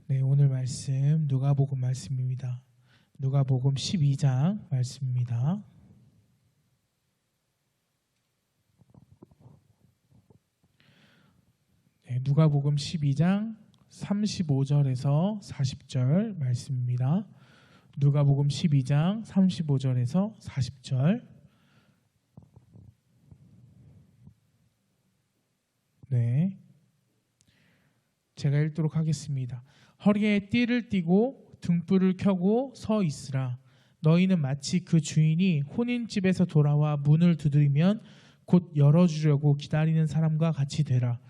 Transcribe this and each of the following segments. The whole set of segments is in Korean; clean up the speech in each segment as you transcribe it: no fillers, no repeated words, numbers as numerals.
네, 오늘 말씀 누가복음 말씀입니다. 누가복음 12장 말씀입니다. 네, 누가복음 12장 35절에서 40절 말씀입니다. 누가복음 12장 35절에서 40절. 네, 제가 읽도록 하겠습니다. 허리에 띠를 띠고 등불을 켜고 서 있으라. 너희는 마치 그 주인이 혼인집에서 돌아와 문을 두드리면 곧 열어주려고 기다리는 사람과 같이 되라.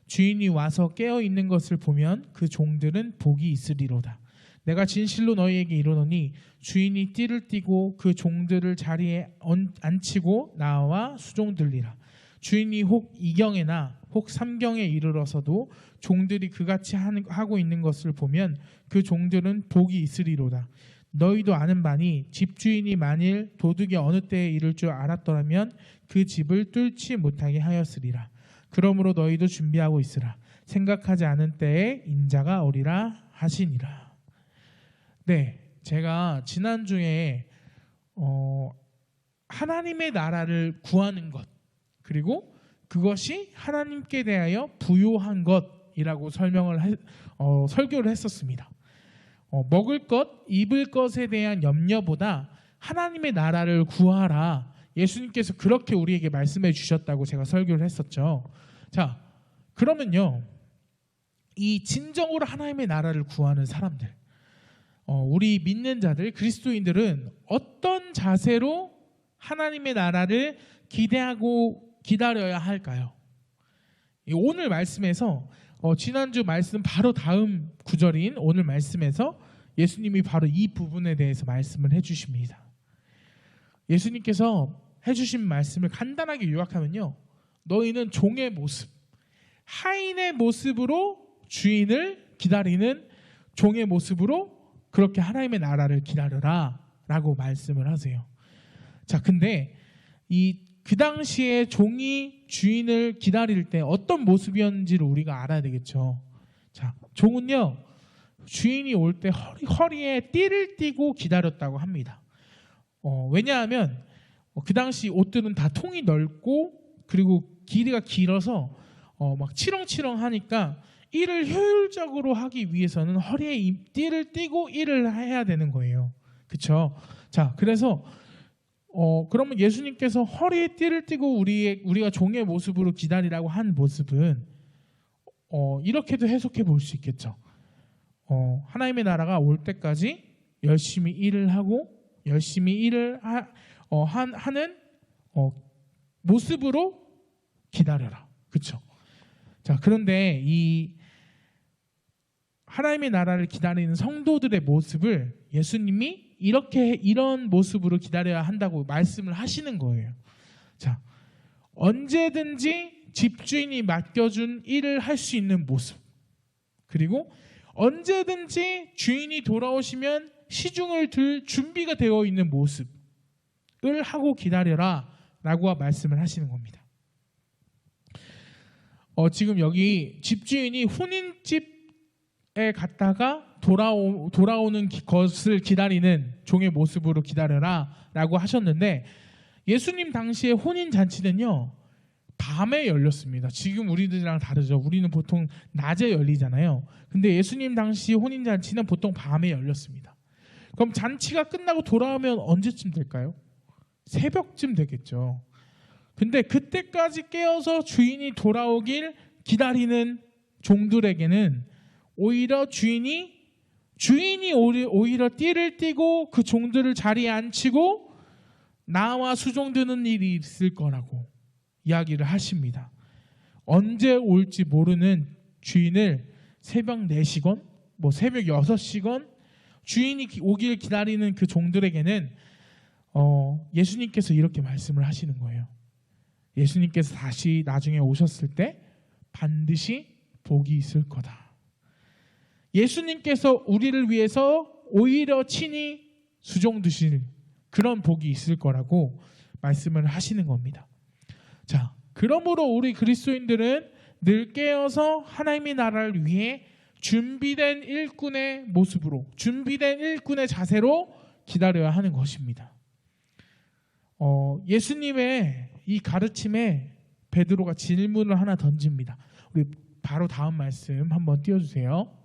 주인이 와서 깨어 있는 것을 보면 그 종들은 복이 있으리로다. 내가 진실로 너희에게 이르노니 주인이 띠를 띠고 그 종들을 자리에 앉히고 나와 수종들리라. 주인이 혹 이경에나 혹 삼경에 이르러서도 종들이 그같이 하고 있는 것을 보면 그 종들은 복이 있으리로다. 너희도 아는 바니 집주인이 만일 도둑이 어느 때에 이를 줄 알았더라면 그 집을 뚫지 못하게 하였으리라. 그러므로 너희도 준비하고 있으라. 생각하지 않은 때에 인자가 오리라 하시니라. 네, 제가 지난주에 하나님의 나라를 구하는 것, 그리고 그것이 하나님께 대하여 부요한 것이라고 설교를 했었습니다. 먹을 것, 입을 것에 대한 염려보다 하나님의 나라를 구하라. 예수님께서 그렇게 우리에게 말씀해 주셨다고 제가 설교를 했었죠. 자, 그러면요, 이 진정으로 하나님의 나라를 구하는 사람들, 우리 믿는 자들, 그리스도인들은 어떤 자세로 하나님의 나라를 기대하고 기다려야 할까요? 오늘 말씀에서 지난주 말씀 바로 다음 구절인 오늘 말씀에서 예수님이 바로 이 부분에 대해서 말씀을 해주십니다. 예수님께서 해주신 말씀을 간단하게 요약하면요, 너희는 종의 모습, 하인의 모습으로 주인을 기다리는 종의 모습으로 그렇게 하나님의 나라를 기다려라 라고 말씀을 하세요. 자, 근데 그 당시에 종이 주인을 기다릴 때 어떤 모습이었는지를 우리가 알아야 되겠죠. 자, 종은요, 주인이 올 때 허리에 띠를 띠고 기다렸다고 합니다. 왜냐하면 그 당시 옷들은 다 통이 넓고 그리고 길이가 길어서 막 치렁치렁 하니까 일을 효율적으로 하기 위해서는 허리에 띠를 띠고 일을 해야 되는 거예요. 그렇죠? 자, 그래서 그러면 예수님께서 허리에 띠를 띠고 우리가 종의 모습으로 기다리라고 한 모습은 이렇게도 해석해 볼 수 있겠죠. 하나님의 나라가 올 때까지 열심히 일을 하고 열심히 일을 하는 모습으로 기다려라. 그렇죠? 자, 그런데 이 하나님의 나라를 기다리는 성도들의 모습을 예수님이 이런 모습으로 기다려야 한다고 말씀을 하시는 거예요. 자, 언제든지 집주인이 맡겨준 일을 할 수 있는 모습, 그리고 언제든지 주인이 돌아오시면 시중을 들 준비가 되어 있는 모습을 하고 기다려라 라고 말씀을 하시는 겁니다. 지금 여기 집주인이 혼인집에 갔다가 돌아오는 것을 기다리는 종의 모습으로 기다려라 라고 하셨는데, 예수님 당시의 혼인잔치는요, 밤에 열렸습니다. 지금 우리들이랑 다르죠. 우리는 보통 낮에 열리잖아요. 근데 예수님 당시 혼인잔치는 보통 밤에 열렸습니다. 그럼 잔치가 끝나고 돌아오면 언제쯤 될까요? 새벽쯤 되겠죠. 근데 그때까지 깨어서 주인이 돌아오길 기다리는 종들에게는 오히려 주인이 오히려 띠를 띠고 그 종들을 자리에 앉히고 나와 수종드는 일이 있을 거라고 이야기를 하십니다. 언제 올지 모르는 주인을 새벽 4시건 새벽 6시건 주인이 오길 기다리는 그 종들에게는 예수님께서 이렇게 말씀을 하시는 거예요. 예수님께서 다시 나중에 오셨을 때 반드시 복이 있을 거다. 예수님께서 우리를 위해서 오히려 친히 수종드실 그런 복이 있을 거라고 말씀을 하시는 겁니다. 자, 그러므로 우리 그리스도인들은 늘 깨어서 하나님의 나라를 위해 준비된 일꾼의 모습으로, 준비된 일꾼의 자세로 기다려야 하는 것입니다. 예수님의 이 가르침에 베드로가 질문을 하나 던집니다. 우리 바로 다음 말씀 한번 띄워주세요.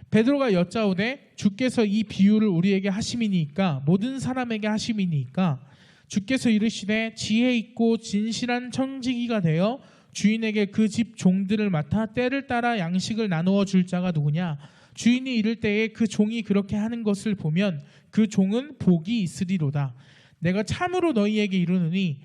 베드로가 여짜오되 주께서 이 비유를 우리에게 하심이니까 모든 사람에게 하심이니까 주께서 이르시되 지혜 있고 진실한 청지기가 되어 주인에게 그 집 종들을 맡아 때를 따라 양식을 나누어 줄 자가 누구냐? 주인이 이를 때에 그 종이 그렇게 하는 것을 보면 그 종은 복이 있으리로다. 내가 참으로 너희에게 이르노니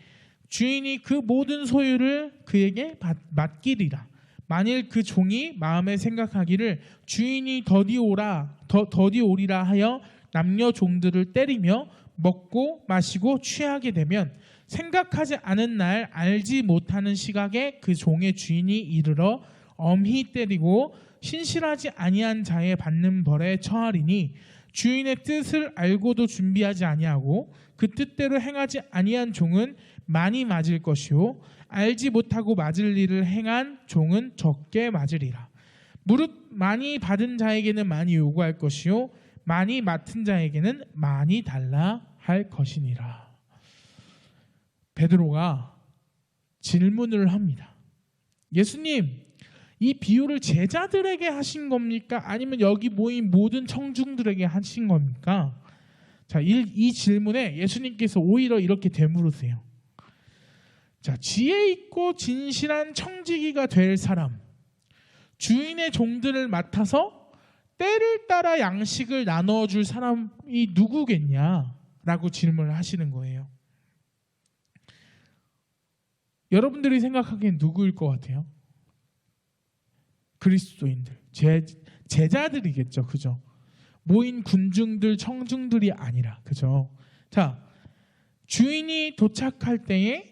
주인이 그 모든 소유를 그에게 맡기리라. 만일 그 종이 마음에 생각하기를 주인이 더디 오리라 하여 남녀 종들을 때리며 먹고 마시고 취하게 되면 생각하지 않은 날 알지 못하는 시각에 그 종의 주인이 이르러 엄히 때리고 신실하지 아니한 자의 받는 벌에 처하리니 주인의 뜻을 알고도 준비하지 아니하고 그 뜻대로 행하지 아니한 종은 많이 맞을 것이요 알지 못하고 맞을 일을 행한 종은 적게 맞으리라. 무릇 많이 받은 자에게는 많이 요구할 것이요 많이 맡은 자에게는 많이 달라 할 것이니라. 베드로가 질문을 합니다. 예수님, 이 비유를 제자들에게 하신 겁니까? 아니면 여기 모인 모든 청중들에게 하신 겁니까? 자, 이 질문에 예수님께서 오히려 이렇게 되물으세요. 자, 지혜 있고 진실한 청지기가 될 사람, 주인의 종들을 맡아서 때를 따라 양식을 나눠줄 사람이 누구겠냐라고 질문을 하시는 거예요. 여러분들이 생각하기엔 누구일 것 같아요? 그리스도인들, 제자들이겠죠, 그죠? 모인 군중들, 청중들이 아니라, 그죠? 자, 주인이 도착할 때에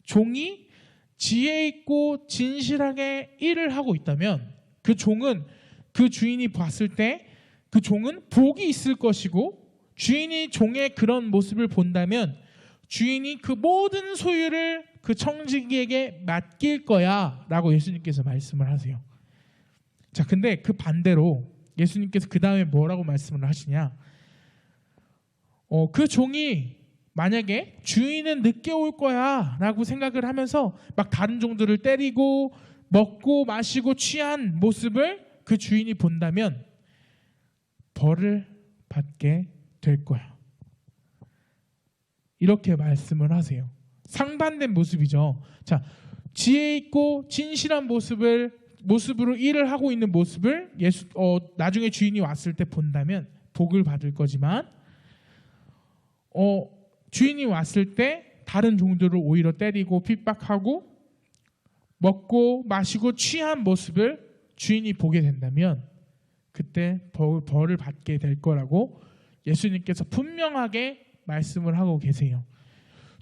종이 지혜 있고 진실하게 일을 하고 있다면 그 종은 그 주인이 봤을 때 그 종은 복이 있을 것이고 주인이 종의 그런 모습을 본다면 주인이 그 모든 소유를 그 청지기에게 맡길 거야 라고 예수님께서 말씀을 하세요. 자, 근데 그 반대로 예수님께서 그 다음에 뭐라고 말씀을 하시냐? 그 종이 만약에 주인은 늦게 올 거야 라고 생각을 하면서 막 다른 종들을 때리고 먹고 마시고 취한 모습을 그 주인이 본다면 벌을 받게 될 거야. 이렇게 말씀을 하세요. 상반된 모습이죠. 자, 지혜 있고 진실한 모습으로 일을 하고 있는 모습을 나중에 주인이 왔을 때 본다면 복을 받을 거지만 주인이 왔을 때 다른 종들을 오히려 때리고 핍박하고 먹고 마시고 취한 모습을 주인이 보게 된다면 그때 벌을 받게 될 거라고 예수님께서 분명하게 말씀을 하고 계세요.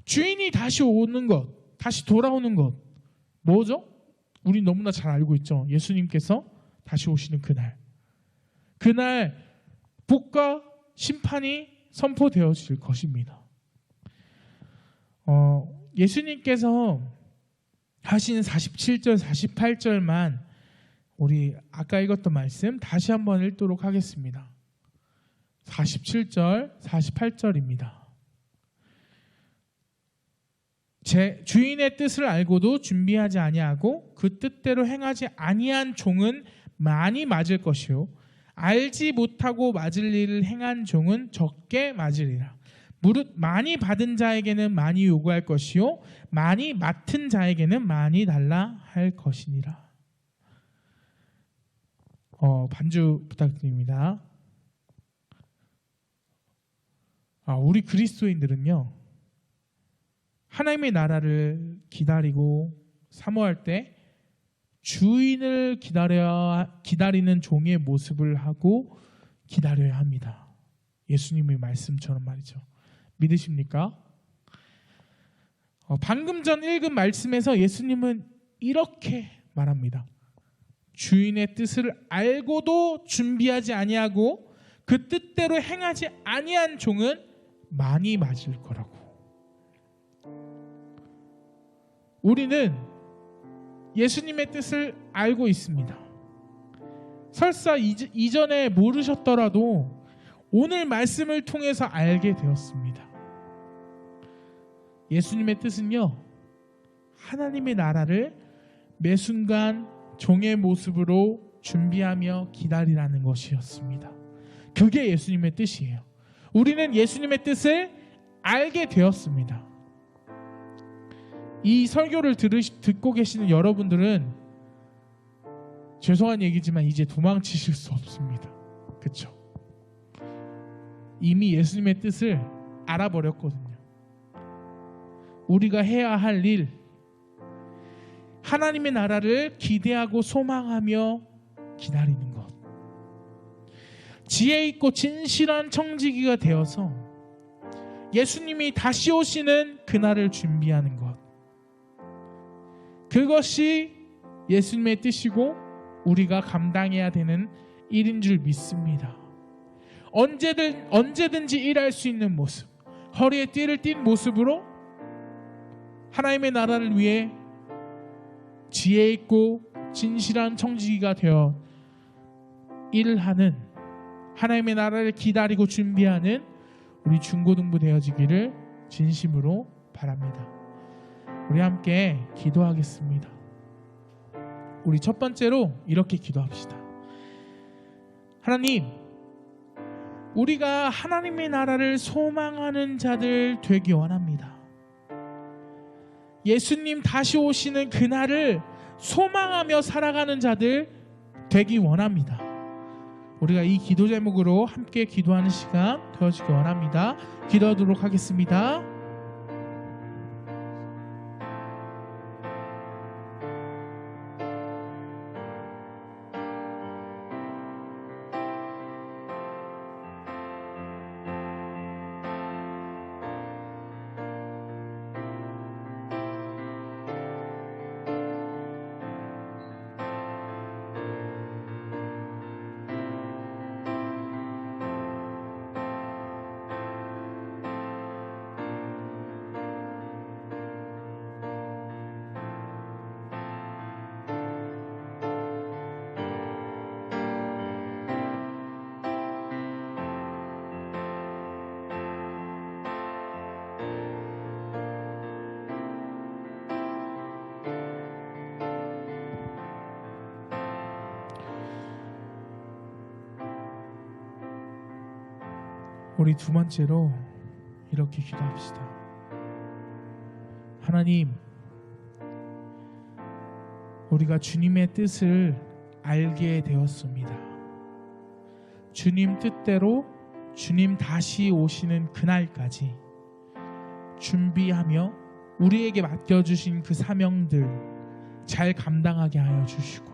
주인이 다시 오는 것, 다시 돌아오는 것 뭐죠? 우리 너무나 잘 알고 있죠. 예수님께서 다시 오시는 그날 복과 심판이 선포되어질 것입니다. 예수님께서 하신 47절, 48절만 우리 아까 읽었던 말씀 다시 한번 읽도록 하겠습니다. 47절, 48절입니다. 제 주인의 뜻을 알고도 준비하지 아니하고 그 뜻대로 행하지 아니한 종은 많이 맞을 것이요 알지 못하고 맞을 일을 행한 종은 적게 맞으리라. 무릇 많이 받은 자에게는 많이 요구할 것이요 많이 맡은 자에게는 많이 달라 할 것이니라. 반주 부탁드립니다. 우리 그리스도인들은요 하나님의 나라를 기다리고 사모할 때 주인을 기다리는 종의 모습을 하고 기다려야 합니다. 예수님의 말씀처럼 말이죠. 믿으십니까? 방금 전 읽은 말씀에서 예수님은 이렇게 말합니다. 주인의 뜻을 알고도 준비하지 아니하고 그 뜻대로 행하지 아니한 종은 많이 맞을 거라고. 우리는 예수님의 뜻을 알고 있습니다. 설사 이전에 모르셨더라도 오늘 말씀을 통해서 알게 되었습니다. 예수님의 뜻은요, 하나님의 나라를 매 순간 종의 모습으로 준비하며 기다리라는 것이었습니다. 그게 예수님의 뜻이에요. 우리는 예수님의 뜻을 알게 되었습니다. 이 설교를 듣고 계시는 여러분들은 죄송한 얘기지만 이제 도망치실 수 없습니다. 그렇죠? 이미 예수님의 뜻을 알아버렸거든요. 우리가 해야 할 일, 하나님의 나라를 기대하고 소망하며 기다리는 것, 지혜 있고 진실한 청지기가 되어서 예수님이 다시 오시는 그날을 준비하는 것, 그것이 예수님의 뜻이고 우리가 감당해야 되는 일인 줄 믿습니다. 언제든지 일할 수 있는 모습, 허리에 띠를 띤 모습으로 하나님의 나라를 위해 지혜 있고 진실한 청지기가 되어 일을 하는, 하나님의 나라를 기다리고 준비하는 우리 중고등부 되어지기를 진심으로 바랍니다. 우리 함께 기도하겠습니다. 우리 첫 번째로 이렇게 기도합시다. 하나님, 우리가 하나님의 나라를 소망하는 자들 되기 원합니다. 예수님 다시 오시는 그날을 소망하며 살아가는 자들 되기 원합니다. 우리가 이 기도 제목으로 함께 기도하는 시간 되어지기 원합니다. 기도하도록 하겠습니다. 우리 두 번째로 이렇게 기도합시다. 하나님, 우리가 주님의 뜻을 알게 되었습니다. 주님 뜻대로 주님 다시 오시는 그날까지 준비하며 우리에게 맡겨주신 그 사명들 잘 감당하게 하여 주시고,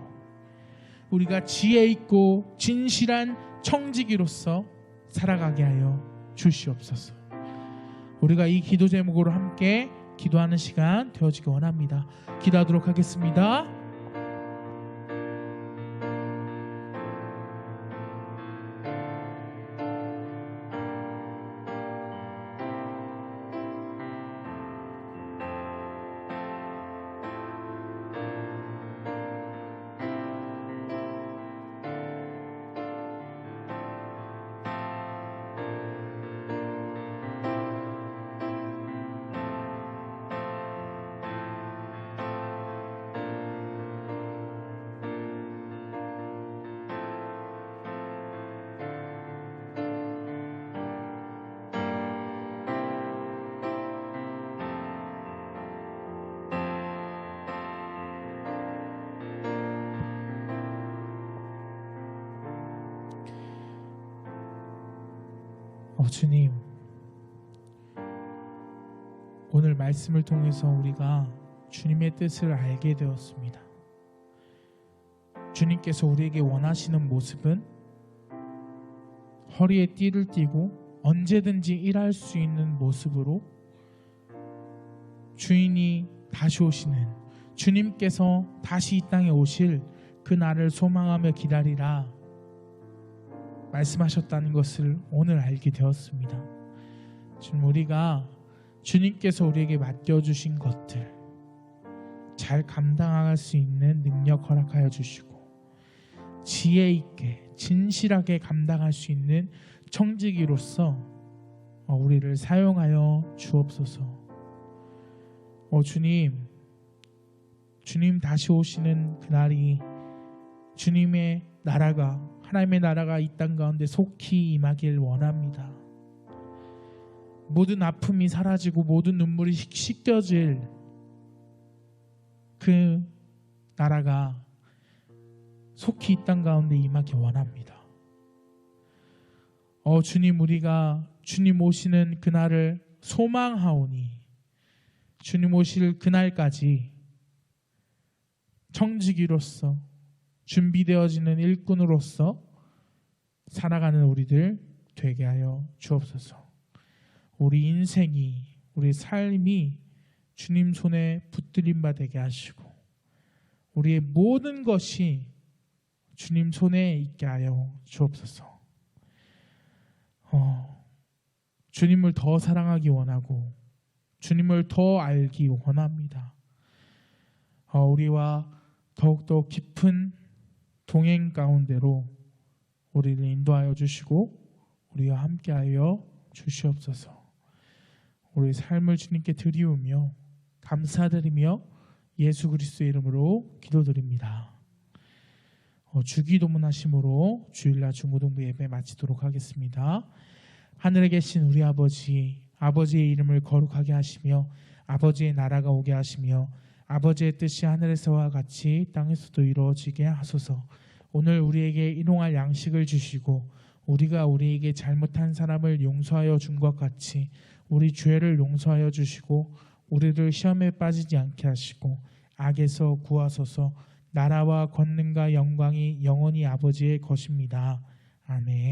우리가 지혜 있고 진실한 청지기로서 살아가게 하여 주시옵소서. 우리가 이 기도 제목으로 함께 기도하는 시간 되어지기 원합니다. 기도하도록 하겠습니다. 주님, 오늘 말씀을 통해서 우리가 주님의 뜻을 알게 되었습니다. 주님께서 우리에게 원하시는 모습은 허리에 띠를 띠고 언제든지 일할 수 있는 모습으로 주인이 다시 오시는, 주님께서 다시 이 땅에 오실 그 날을 소망하며 기다리라 말씀하셨다는 것을 오늘 알게 되었습니다. 지금 우리가 주님께서 우리에게 맡겨주신 것들 잘 감당할 수 있는 능력 허락하여 주시고, 지혜 있게 진실하게 감당할 수 있는 청지기로서 우리를 사용하여 주옵소서. 주님 다시 오시는 그날이 주님의 나라가, 하나님의 나라가 이 땅 가운데 속히 임하길 원합니다. 모든 아픔이 사라지고 모든 눈물이 씻겨질 그 나라가 속히 이 땅 가운데 임하길 원합니다. 주님, 우리가 주님 오시는 그날을 소망하오니 주님 오실 그날까지 청지기로서 준비되어지는 일꾼으로서 살아가는 우리들 되게 하여 주옵소서. 우리 인생이, 우리 삶이 주님 손에 붙들림 바 되게 하시고 우리의 모든 것이 주님 손에 있게 하여 주옵소서. 주님을 더 사랑하기 원하고 주님을 더 알기 원합니다. 우리와 더욱더 깊은 동행 가운데로 우리를 인도하여 주시고 우리와 함께하여 주시옵소서. 우리 삶을 주님께 드리우며 감사드리며 예수 그리스도의 이름으로 기도드립니다. 주기도문 하심으로 주일날 중고등부 예배 마치도록 하겠습니다. 하늘에 계신 우리 아버지, 아버지의 이름을 거룩하게 하시며 아버지의 나라가 오게 하시며 아버지의 뜻이 하늘에서와 같이 땅에서도 이루어지게 하소서. 오늘 우리에게 일용할 양식을 주시고 우리가 우리에게 잘못한 사람을 용서하여 준 것 같이 우리 죄를 용서하여 주시고 우리를 시험에 빠지지 않게 하시고 악에서 구하소서. 나라와 권능과 영광이 영원히 아버지의 것입니다. 아멘.